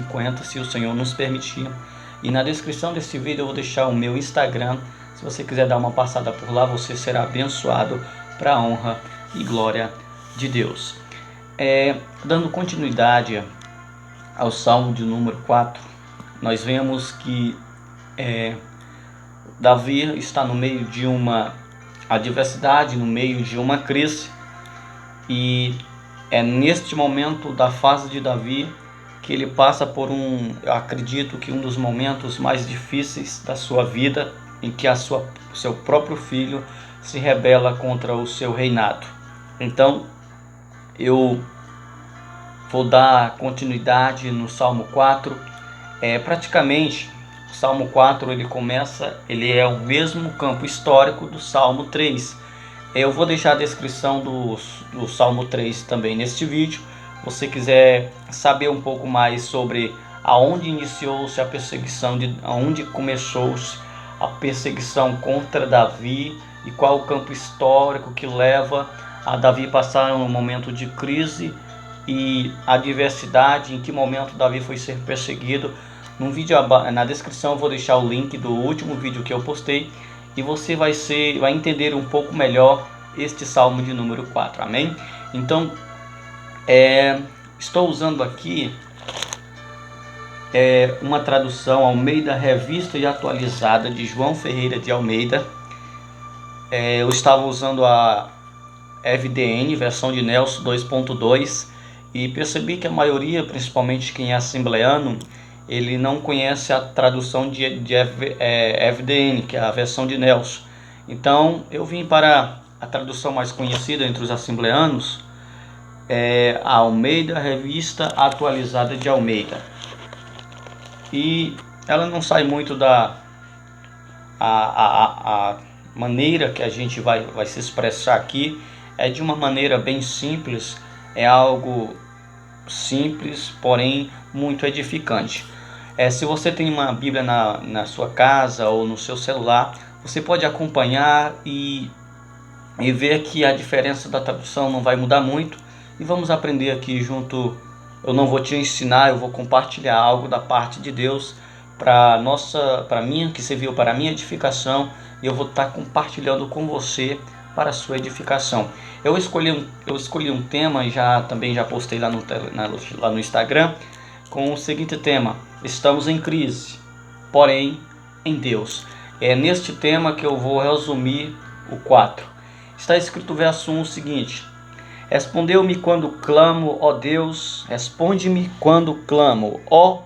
50, se o Senhor nos permitir. E na descrição desse vídeo eu vou deixar o meu Instagram. Se você quiser dar uma passada por lá, você será abençoado para a honra e glória de Deus. Dando continuidade ao Salmo de número 4, nós vemos que Davi está no meio de uma adversidade, no meio de uma crise, e é neste momento da fase de Davi que ele passa por eu acredito que um dos momentos mais difíceis da sua vida, em que seu próprio filho se rebela contra o seu reinado. Então eu vou dar continuidade no Salmo 4. Praticamente o Salmo 4 ele é o mesmo campo histórico do Salmo 3. Eu vou deixar a descrição do Salmo 3 também neste vídeo. Se você quiser saber um pouco mais sobre aonde iniciou-se a perseguição, aonde começou a perseguição contra Davi e qual o campo histórico que leva a Davi passar um momento de crise e adversidade, em que momento Davi foi ser perseguido. No vídeo na descrição eu vou deixar o link do último vídeo que eu postei e você vai entender um pouco melhor este Salmo de número 4, amém? Então, estou usando aqui uma tradução Almeida Revista e Atualizada de João Ferreira de Almeida. Eu estava usando a FDN, versão de Nelson 2.2, e percebi que a maioria, principalmente quem é assembleano, ele não conhece a tradução de FDN, que é a versão de Nelson. Então eu vim para a tradução mais conhecida entre os assembleanos, a Almeida Revista Atualizada de Almeida. E ela não sai muito da maneira que a gente vai se expressar aqui. É de uma maneira bem simples, é algo simples, porém muito edificante. Se você tem uma Bíblia na sua casa ou no seu celular, você pode acompanhar e ver que a diferença da tradução não vai mudar muito. E vamos aprender aqui junto. Eu não vou te ensinar, eu vou compartilhar algo da parte de Deus para mim, que serviu para a minha edificação, e eu vou estar compartilhando com você para a sua edificação. Eu escolhi um tema e também já postei lá no Instagram com o seguinte tema: estamos em crise, porém em Deus. É neste tema que eu vou resumir o 4. Está escrito o verso 1 o seguinte: respondeu-me quando clamo, ó Deus, responde-me quando clamo, ó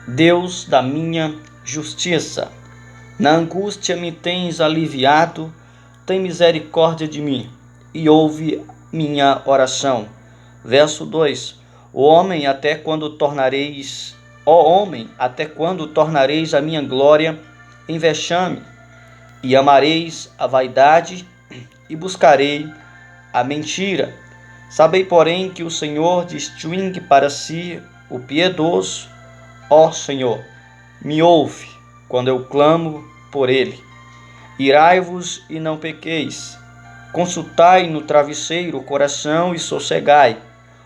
Deus da minha justiça. Na angústia me tens aliviado, tem misericórdia de mim e ouve minha oração. Verso 2: Ó homem, até quando tornareis a minha glória em vexame? E amareis a vaidade e buscarei a mentira. Sabei, porém, que o Senhor distingue para si o piedoso. Ó Senhor, me ouve quando eu clamo por ele. Irai-vos e não pequeis. Consultai no travesseiro o coração e sossegai.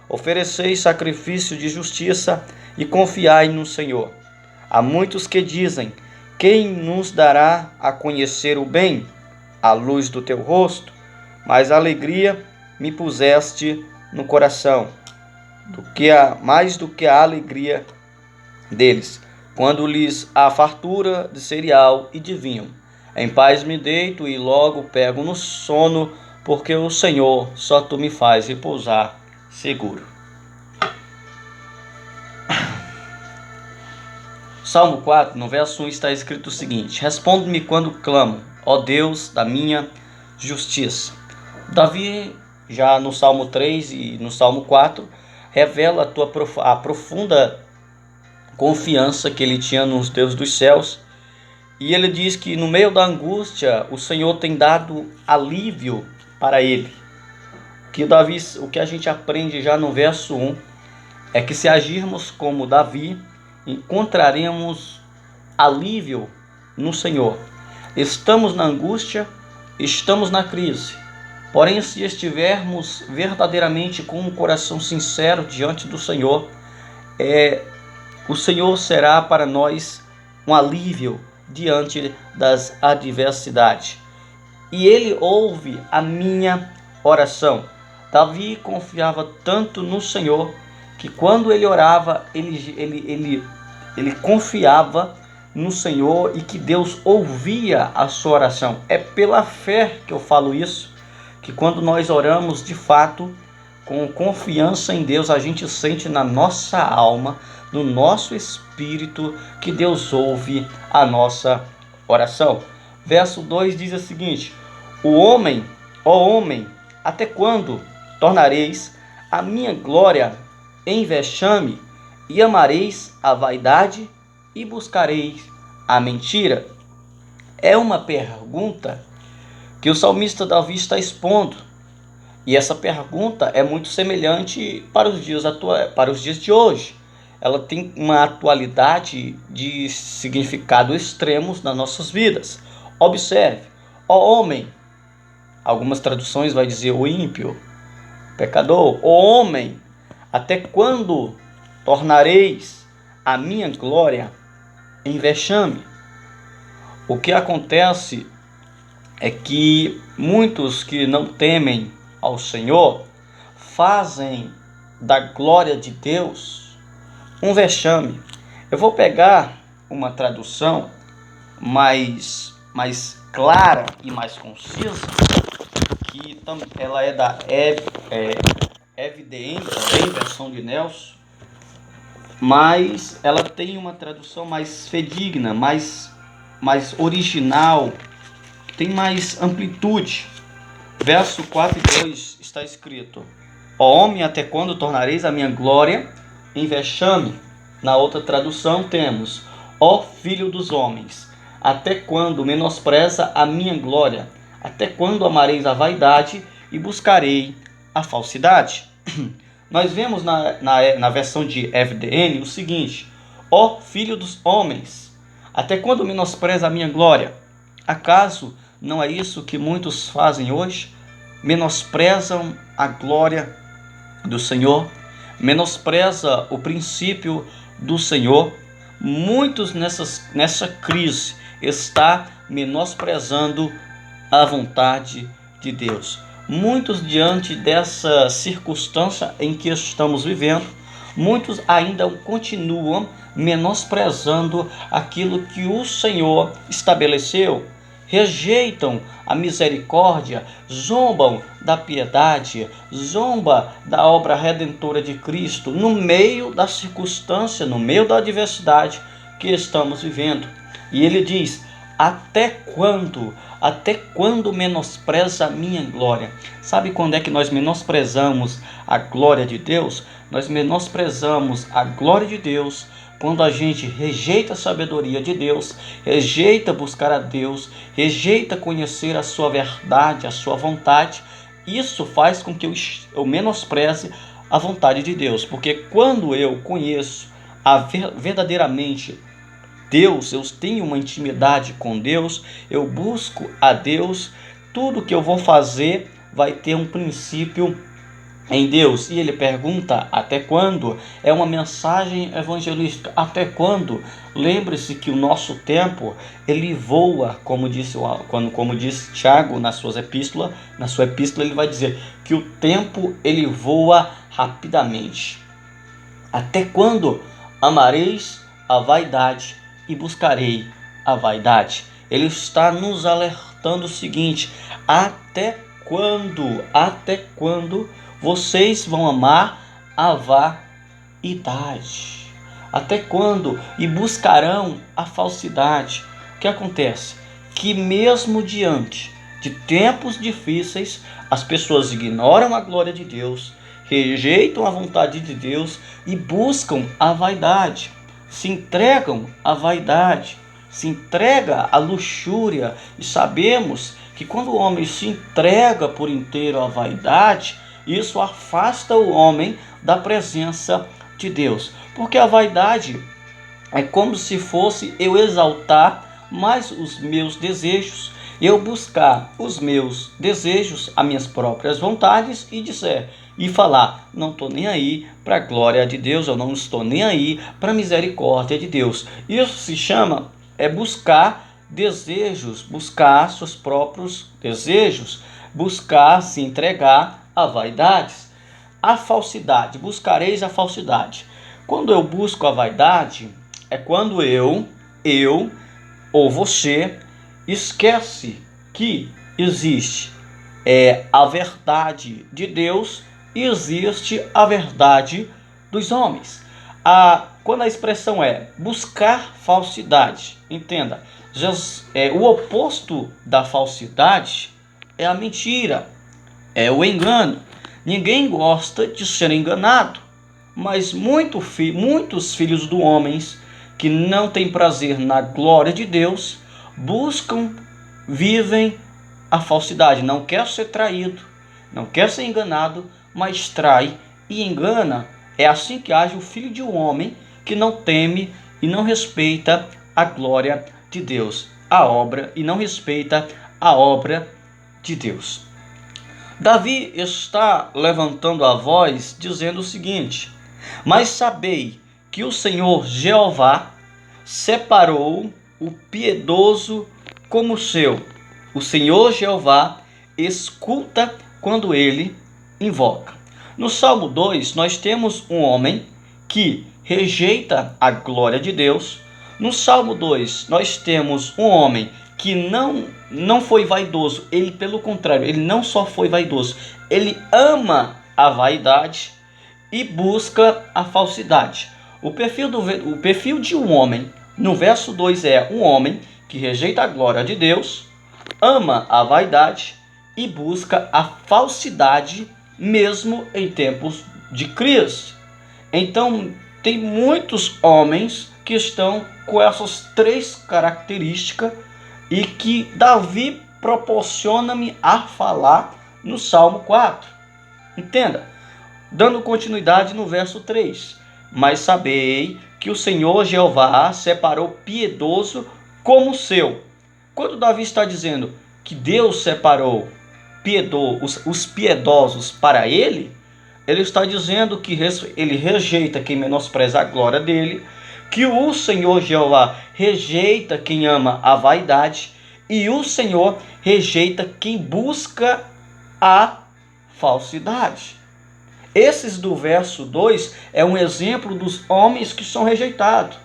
Oferecei sacrifício de justiça e confiai no Senhor. Há muitos que dizem: quem nos dará a conhecer o bem? A luz do teu rosto? Mas alegria me puseste no coração, mais do que a alegria deles, quando lhes há fartura de cereal e de vinho. Em paz me deito e logo pego no sono, porque o Senhor só tu me faz repousar seguro. Salmo 4, no verso 1 está escrito o seguinte: responde-me quando clamo, ó Deus da minha justiça. Davi, já no Salmo 3 e no Salmo 4, revela a profunda confiança que ele tinha nos Deus dos céus. E ele diz que no meio da angústia o Senhor tem dado alívio para ele. O que a gente aprende já no verso 1 é que se agirmos como Davi, encontraremos alívio no Senhor. Estamos na angústia, estamos na crise. Porém, se estivermos verdadeiramente com um coração sincero diante do Senhor, o Senhor será para nós um alívio diante das adversidades. E Ele ouve a minha oração. Davi confiava tanto no Senhor que quando ele orava, ele confiava no Senhor e que Deus ouvia a sua oração. É pela fé que eu falo isso, que quando nós oramos de fato, com confiança em Deus, a gente sente na nossa alma, no nosso espírito, que Deus ouve a nossa oração. Verso 2 diz o seguinte: ó homem, até quando tornareis a minha glória em vexame, e amareis a vaidade e buscareis a mentira? É uma pergunta que o salmista Davi está expondo. E essa pergunta é muito semelhante para os dias de hoje. Ela tem uma atualidade de significado extremos nas nossas vidas. Observe: ó homem, algumas traduções vai dizer o ímpio, pecador. Ó homem, até quando tornareis a minha glória em vexame? O que acontece é que muitos que não temem ao Senhor fazem da glória de Deus um vexame. Eu vou pegar uma tradução mais clara e mais concisa, que ela é da EVDN, também, versão de Nelson, mas ela tem uma tradução mais fidedigna, mais original, tem mais amplitude. Verso 4 e 2 está escrito: ó homem, até quando tornareis a minha glória em vexame? Na outra tradução temos: ó filho dos homens, até quando menospreza a minha glória? Até quando amareis a vaidade e buscarei a falsidade? Nós vemos na versão de FDN o seguinte: ó filho dos homens, até quando menospreza a minha glória? Acaso não é isso que muitos fazem hoje? Menosprezam a glória do Senhor, menospreza o princípio do Senhor. Muitos nessa crise está menosprezando a vontade de Deus. Muitos, diante dessa circunstância em que estamos vivendo, muitos ainda continuam menosprezando aquilo que o Senhor estabeleceu. Rejeitam a misericórdia, zombam da piedade, zomba da obra redentora de Cristo no meio da circunstância, no meio da adversidade que estamos vivendo. E ele diz: até quando? Até quando menospreza a minha glória? Sabe quando é que nós menosprezamos a glória de Deus? Nós menosprezamos a glória de Deus quando a gente rejeita a sabedoria de Deus, rejeita buscar a Deus, rejeita conhecer a sua verdade, a sua vontade. Isso faz com que eu menospreze a vontade de Deus, porque quando eu conheço verdadeiramente Deus, eu tenho uma intimidade com Deus, eu busco a Deus, tudo que eu vou fazer vai ter um princípio em Deus. E ele pergunta: até quando? É uma mensagem evangelística. Até quando? Lembre-se que o nosso tempo, ele voa, como diz Tiago na sua epístola ele vai dizer que o tempo ele voa rapidamente. Até quando amareis a vaidade e buscarei a vaidade? Ele está nos alertando o seguinte: até quando vocês vão amar a vaidade? Até quando? E buscarão a falsidade? O que acontece? Que mesmo diante de tempos difíceis, as pessoas ignoram a glória de Deus, rejeitam a vontade de Deus e buscam a vaidade, se entregam à vaidade, se entrega à luxúria. E sabemos que quando o homem se entrega por inteiro à vaidade, isso afasta o homem da presença de Deus, porque a vaidade é como se fosse eu exaltar mais os meus desejos, eu buscar os meus desejos, as minhas próprias vontades, e dizer: e falar: não estou nem aí para a glória de Deus, eu não estou nem aí para a misericórdia de Deus. Isso se chama buscar desejos, buscar seus próprios desejos, buscar se entregar a vaidades. A falsidade, buscareis a falsidade. Quando eu busco a vaidade, é quando eu ou você esquece que existe a verdade de Deus e existe a verdade dos homens. Quando a expressão é buscar falsidade, entenda, o oposto da falsidade é a mentira, é o engano. Ninguém gosta de ser enganado, mas muitos filhos do homens que não têm prazer na glória de Deus vivem a falsidade. Não quer ser traído, não quer ser enganado, mas trai e engana. É assim que age o filho de um homem que não teme e não respeita a glória de Deus, a obra, e não respeita a obra de Deus. Davi está levantando a voz dizendo o seguinte: mas sabei que o Senhor Jeová separou o piedoso como seu. O Senhor Jeová escuta quando ele invoca. No Salmo 2, nós temos um homem que rejeita a glória de Deus. No Salmo 2, nós temos um homem que não foi vaidoso. Ele, pelo contrário, ele não só foi vaidoso, ele ama a vaidade e busca a falsidade. O perfil de um homem, no verso 2, é um homem que rejeita a glória de Deus, ama a vaidade e busca a falsidade, mesmo em tempos de crise. Então, tem muitos homens que estão com essas três características e que Davi proporciona-me a falar no Salmo 4. Entenda, dando continuidade no verso 3. Mas sabei que o Senhor Jeová separou piedoso como seu. Quando Davi está dizendo que Deus separou os piedosos para ele, ele está dizendo que ele rejeita quem menospreza a glória dele, que o Senhor Jeová rejeita quem ama a vaidade e o Senhor rejeita quem busca a falsidade. Esses do verso 2 é um exemplo dos homens que são rejeitados.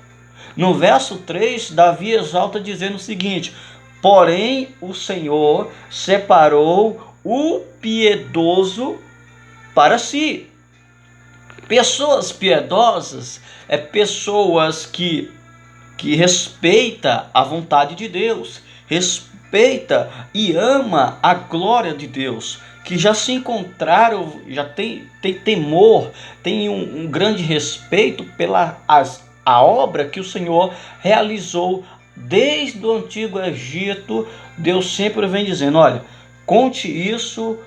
No verso 3, Davi exalta dizendo o seguinte: porém o Senhor separou o piedoso para si. Pessoas piedosas pessoas que respeita a vontade de Deus, respeita e ama a glória de Deus, que já se encontraram, já tem temor, tem um grande respeito pela a obra que o Senhor realizou desde o antigo Egito. Deus sempre vem dizendo: olha, conte isso,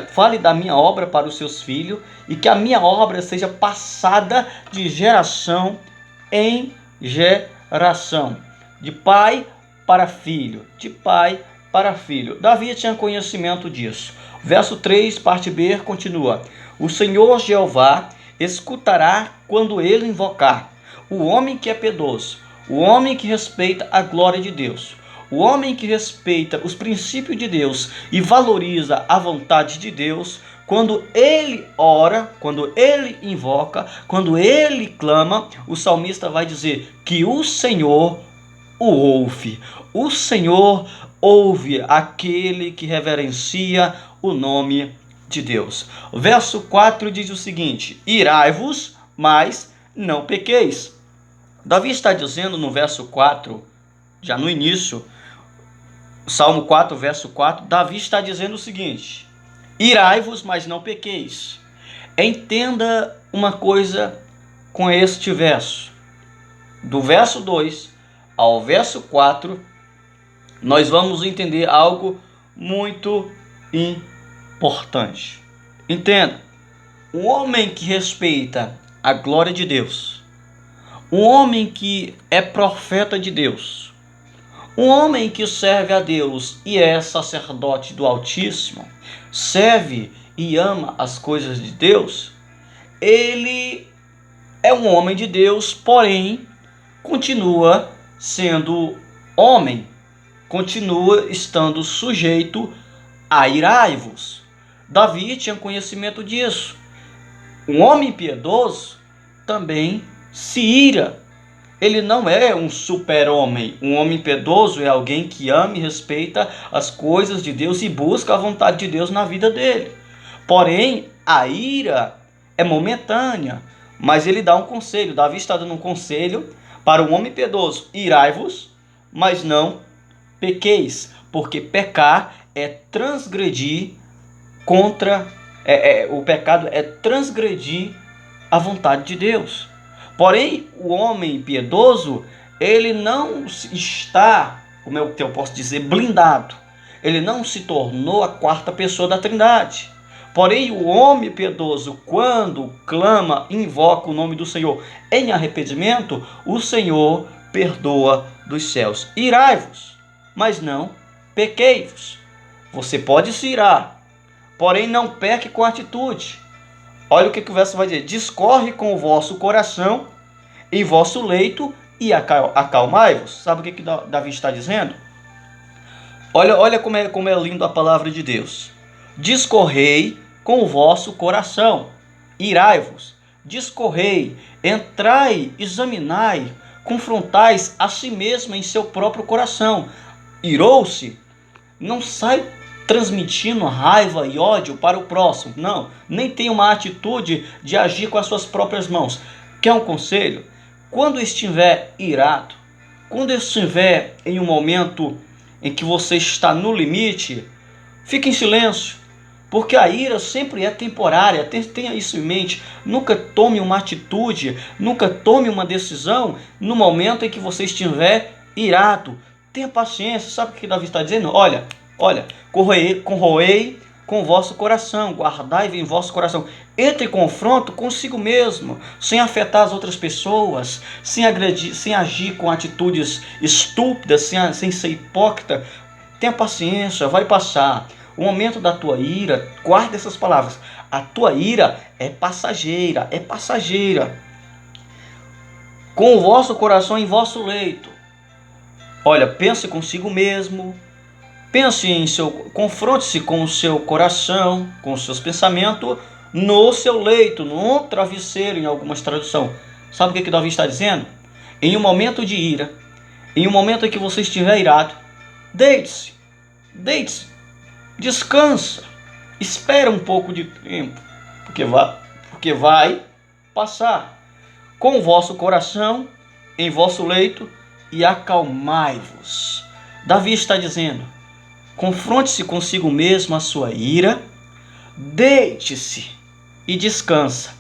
fale da minha obra para os seus filhos, e que a minha obra seja passada de geração em geração, de pai para filho, de pai para filho. Davi tinha conhecimento disso. Verso 3, parte B, continua: o Senhor Jeová escutará quando ele invocar. O homem que é piedoso, o homem que respeita a glória de Deus, o homem que respeita os princípios de Deus e valoriza a vontade de Deus, quando ele ora, quando ele invoca, quando ele clama, o salmista vai dizer que o Senhor o ouve. O Senhor ouve aquele que reverencia o nome de Deus. O verso 4 diz o seguinte: irai-vos, mas não pequeis. Davi está dizendo no verso 4, já no início, Salmo 4, verso 4, Davi está dizendo o seguinte: irai-vos, mas não pequeis. Entenda uma coisa com este verso. Do verso 2 ao verso 4, nós vamos entender algo muito importante. Entenda, um homem que respeita a glória de Deus, um homem que é profeta de Deus, um homem que serve a Deus e é sacerdote do Altíssimo, serve e ama as coisas de Deus, ele é um homem de Deus, porém continua sendo homem, continua estando sujeito a irai-vos. Davi tinha conhecimento disso. Um homem piedoso também se ira. Ele não é um super-homem. Um homem piedoso é alguém que ama e respeita as coisas de Deus e busca a vontade de Deus na vida dele. Porém, a ira é momentânea, mas ele dá um conselho. Davi está dando um conselho para um homem piedoso: irai-vos, mas não pequeis, porque pecar é transgredir contra o pecado é transgredir a vontade de Deus. Porém, o homem piedoso, ele não está, como eu posso dizer, blindado. Ele não se tornou a quarta pessoa da Trindade. Porém, o homem piedoso, quando clama, invoca o nome do Senhor em arrependimento, o Senhor perdoa dos céus. Irai-vos, mas não pequei-vos. Você pode se irar, porém não peque com atitude. Olha o que o verso vai dizer: discorre com o vosso coração em vosso leito e acalmai-vos. Sabe o que Davi está dizendo? Olha como é lindo a palavra de Deus. Discorrei com o vosso coração, irai-vos, discorrei, entrai, examinai, confrontais a si mesmo em seu próprio coração. Irou-se, não sai transmitindo raiva e ódio para o próximo, não, nem tem uma atitude de agir com as suas próprias mãos. Quer um conselho? Quando estiver irado, quando estiver em um momento em que você está no limite, fique em silêncio, porque a ira sempre é temporária. Tenha isso em mente. Nunca tome uma atitude, nunca tome uma decisão no momento em que você estiver irado. Tenha paciência. Sabe o que Davi está dizendo? Olha, corroei com o vosso coração, guardai em vosso coração. Entre em confronto consigo mesmo, sem afetar as outras pessoas, sem agredir, sem agir com atitudes estúpidas, sem ser hipócrita. Tenha paciência, vai passar. O momento da tua ira, guarda essas palavras. A tua ira é passageira, é passageira. Com o vosso coração em vosso leito. Olha, pense consigo mesmo. Confronte-se com o seu coração, com os seus pensamentos, no seu leito, no travesseiro, em algumas traduções. Sabe o que Davi está dizendo? Em um momento de ira, em um momento em que você estiver irado, deite-se, descansa, espera um pouco de tempo, porque vai passar. Com o vosso coração em vosso leito e acalmai-vos. Davi está dizendo: confronte-se consigo mesmo a sua ira, deite-se e descansa,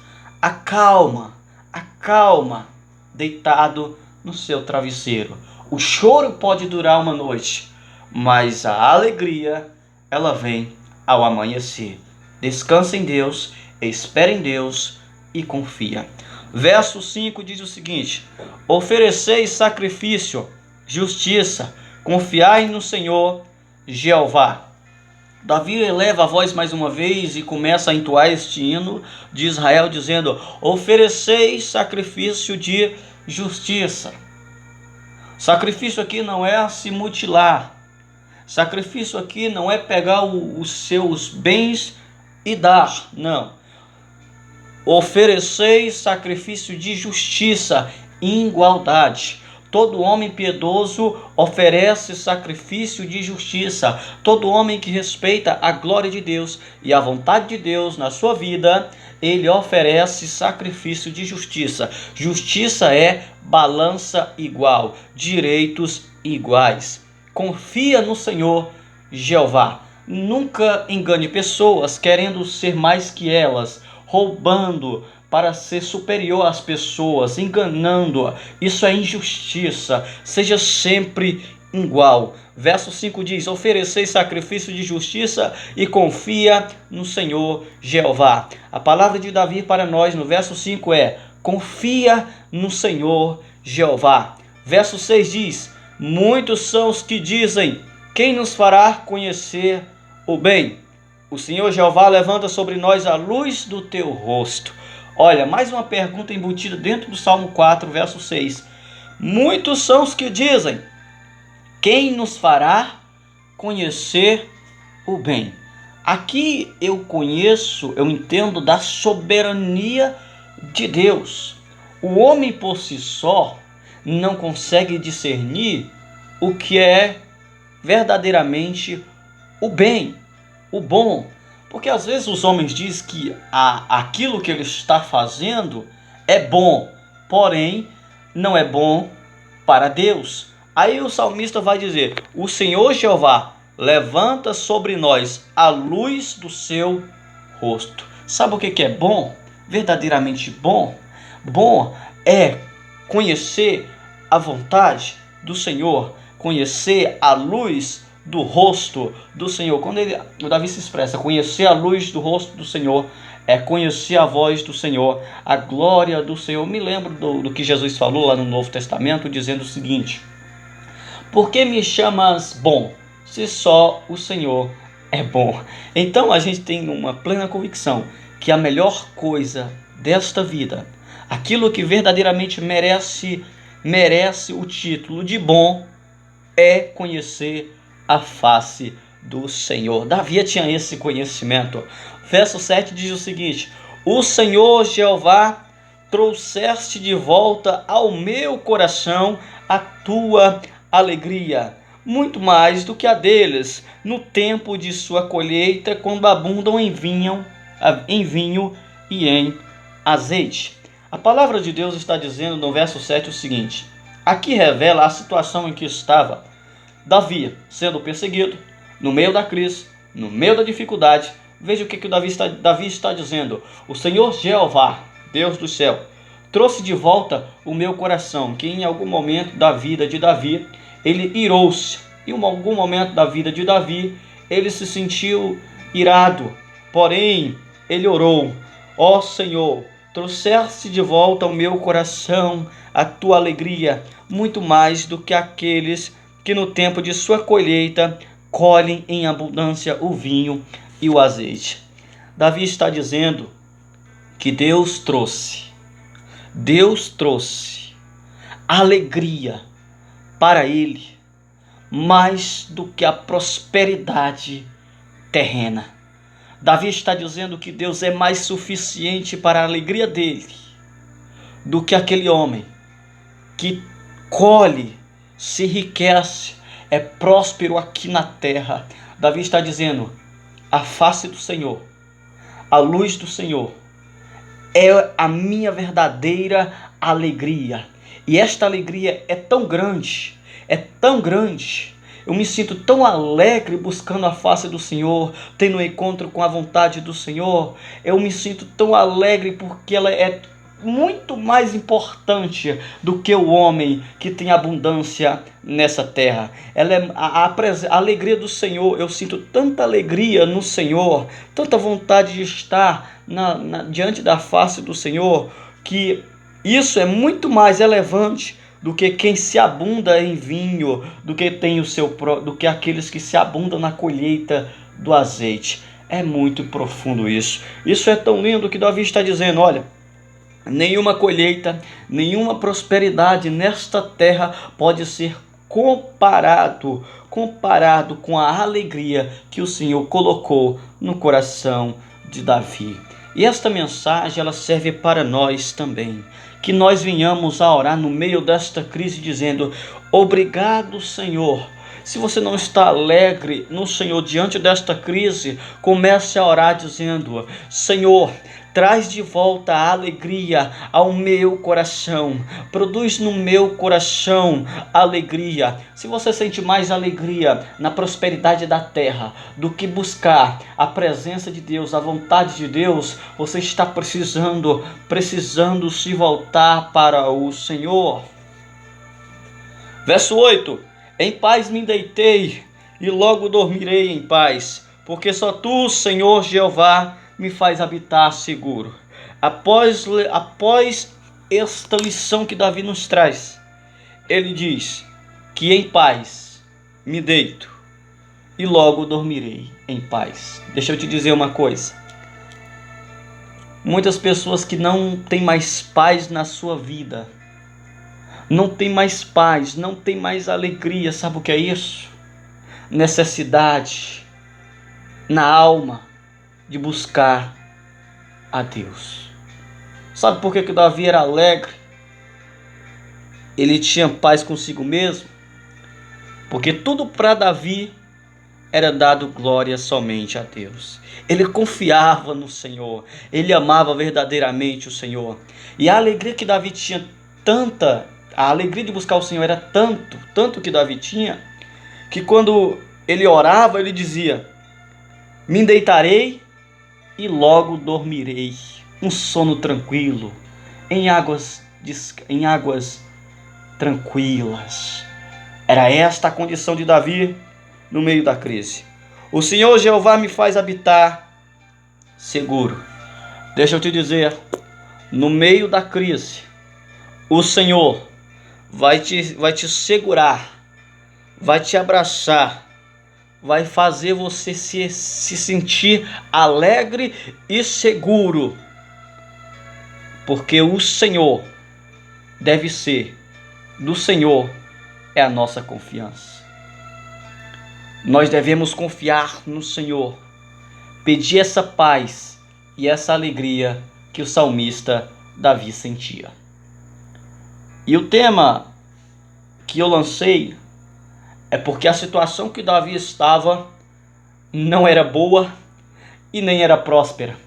acalma, deitado no seu travesseiro. O choro pode durar uma noite, mas a alegria, ela vem ao amanhecer. Descansa em Deus, espera em Deus e confia. Verso 5 diz o seguinte: ofereceis sacrifício, justiça, confiai no Senhor Jeová. Davi eleva a voz mais uma vez e começa a entoar este hino de Israel, dizendo: ofereceis sacrifício de justiça. Sacrifício aqui não é se mutilar. Sacrifício aqui não é pegar os seus bens e dar, não. Ofereceis sacrifício de justiça e igualdade. Todo homem piedoso oferece sacrifício de justiça. Todo homem que respeita a glória de Deus e a vontade de Deus na sua vida, ele oferece sacrifício de justiça. Justiça é balança igual, direitos iguais. Confia no Senhor Jeová. Nunca engane pessoas querendo ser mais que elas, roubando para ser superior às pessoas, enganando-a. Isso é injustiça. Seja sempre igual. Verso 5 diz: ofereceis sacrifício de justiça e confia no Senhor Jeová. A palavra de Davi para nós no verso 5 é: confia no Senhor Jeová. Verso 6 diz: muitos são os que dizem: quem nos fará conhecer o bem? O Senhor Jeová levanta sobre nós a luz do teu rosto. Olha, mais uma pergunta embutida dentro do Salmo 4, verso 6. Muitos são os que dizem: quem nos fará conhecer o bem? Aqui eu entendo da soberania de Deus. O homem por si só não consegue discernir o que é verdadeiramente o bem, o bom. Porque às vezes os homens dizem que aquilo que ele está fazendo é bom, porém não é bom para Deus. Aí o salmista vai dizer: o Senhor Jeová levanta sobre nós a luz do seu rosto. Sabe o que é bom? Verdadeiramente bom? Bom é conhecer a vontade do Senhor, conhecer a luz do rosto do Senhor. Quando o Davi se expressa conhecer a luz do rosto do Senhor, é conhecer a voz do Senhor, a glória do Senhor. Me lembro do que Jesus falou lá no Novo Testamento, dizendo o seguinte: por que me chamas bom, se só o Senhor é bom? Então a gente tem uma plena convicção que a melhor coisa desta vida, aquilo que verdadeiramente merece o título de bom, é conhecer a face do Senhor. Davi tinha esse conhecimento. Verso 7 diz o seguinte: o Senhor Jeová trouxeste de volta ao meu coração a tua alegria, muito mais do que a deles, no tempo de sua colheita, quando abundam em vinho e em azeite. A palavra de Deus está dizendo no verso 7 o seguinte: aqui revela a situação em que estava Davi, sendo perseguido, no meio da crise, no meio da dificuldade. Veja o que Davi está dizendo: o Senhor Jeová, Deus do céu, trouxe de volta o meu coração. Que em algum momento da vida de Davi, ele irou-se. Em algum momento da vida de Davi, ele se sentiu irado. Porém, ele orou: ó Senhor, trouxeste de volta ao meu coração a tua alegria, muito mais do que aqueles que no tempo de sua colheita colhem em abundância o vinho e o azeite. Davi está dizendo que Deus trouxe alegria para ele, mais do que a prosperidade terrena. Davi está dizendo que Deus é mais suficiente para a alegria dele do que aquele homem que colhe, se enriquece, é próspero aqui na terra. Davi está dizendo: a face do Senhor, a luz do Senhor é a minha verdadeira alegria. E esta alegria é tão grande, eu me sinto tão alegre buscando a face do Senhor, tendo um encontro com a vontade do Senhor. Eu me sinto tão alegre porque ela é muito mais importante do que o homem que tem abundância nessa terra. Ela é a alegria do Senhor. Eu sinto tanta alegria no Senhor, tanta vontade de estar diante da face do Senhor, que isso é muito mais elevante do que quem se abunda em vinho, do que aqueles que se abundam na colheita do azeite. É muito profundo isso. Isso é tão lindo que Davi está dizendo: olha, nenhuma colheita, nenhuma prosperidade nesta terra pode ser comparado com a alegria que o Senhor colocou no coração de Davi. E esta mensagem ela serve para nós também, que nós venhamos a orar no meio desta crise dizendo: obrigado, Senhor. Se você não está alegre no Senhor diante desta crise, comece a orar dizendo: Senhor, traz de volta a alegria ao meu coração. Produz no meu coração alegria. Se você sente mais alegria na prosperidade da terra do que buscar a presença de Deus, a vontade de Deus, você está precisando se voltar para o Senhor. Verso 8: em paz me deitei e logo dormirei em paz, porque só tu, Senhor Jeová, me faz habitar seguro. Após esta lição que Davi nos traz, ele diz que em paz me deito e logo dormirei em paz. Deixa eu te dizer uma coisa. Muitas pessoas que não têm mais paz na sua vida, não tem mais paz, não tem mais alegria, sabe o que é isso? Necessidade na alma de buscar a Deus. Sabe por que Davi era alegre? Ele tinha paz consigo mesmo? Porque tudo para Davi era dado glória somente a Deus. Ele confiava no Senhor, ele amava verdadeiramente o Senhor. E a alegria que Davi tinha a alegria de buscar o Senhor era tanto que Davi tinha, que quando ele orava, ele dizia: me deitarei e logo dormirei, um sono tranquilo, em águas tranquilas. Era esta a condição de Davi no meio da crise. O Senhor Jeová me faz habitar seguro. Deixa eu te dizer, no meio da crise, o Senhor vai te segurar, vai te abraçar, vai fazer você se sentir alegre e seguro, porque o Senhor deve ser, do Senhor é a nossa confiança. Nós devemos confiar no Senhor, pedir essa paz e essa alegria que o salmista Davi sentia. E o tema que eu lancei é porque a situação que Davi estava não era boa e nem era próspera.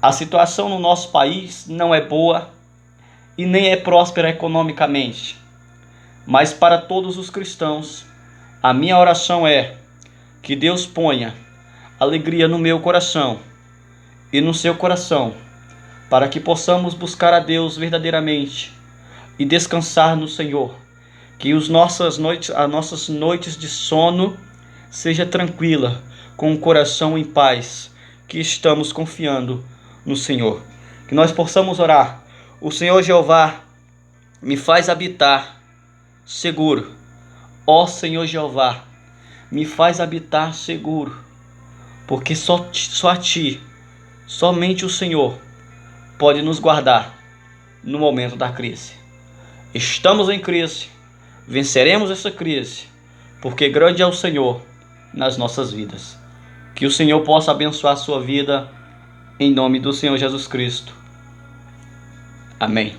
A situação no nosso país não é boa e nem é próspera economicamente. Mas para todos os cristãos, a minha oração é que Deus ponha alegria no meu coração e no seu coração, para que possamos buscar a Deus verdadeiramente e descansar no Senhor. Que as nossas noites de sono seja tranquila, com o coração em paz, que estamos confiando no Senhor. Que nós possamos orar: o Senhor Jeová me faz habitar seguro. Ó Senhor Jeová, me faz habitar seguro, porque só a Ti, somente o Senhor, pode nos guardar no momento da crise. Estamos em crise, venceremos essa crise, porque grande é o Senhor nas nossas vidas. Que o Senhor possa abençoar a sua vida, em nome do Senhor Jesus Cristo. Amém.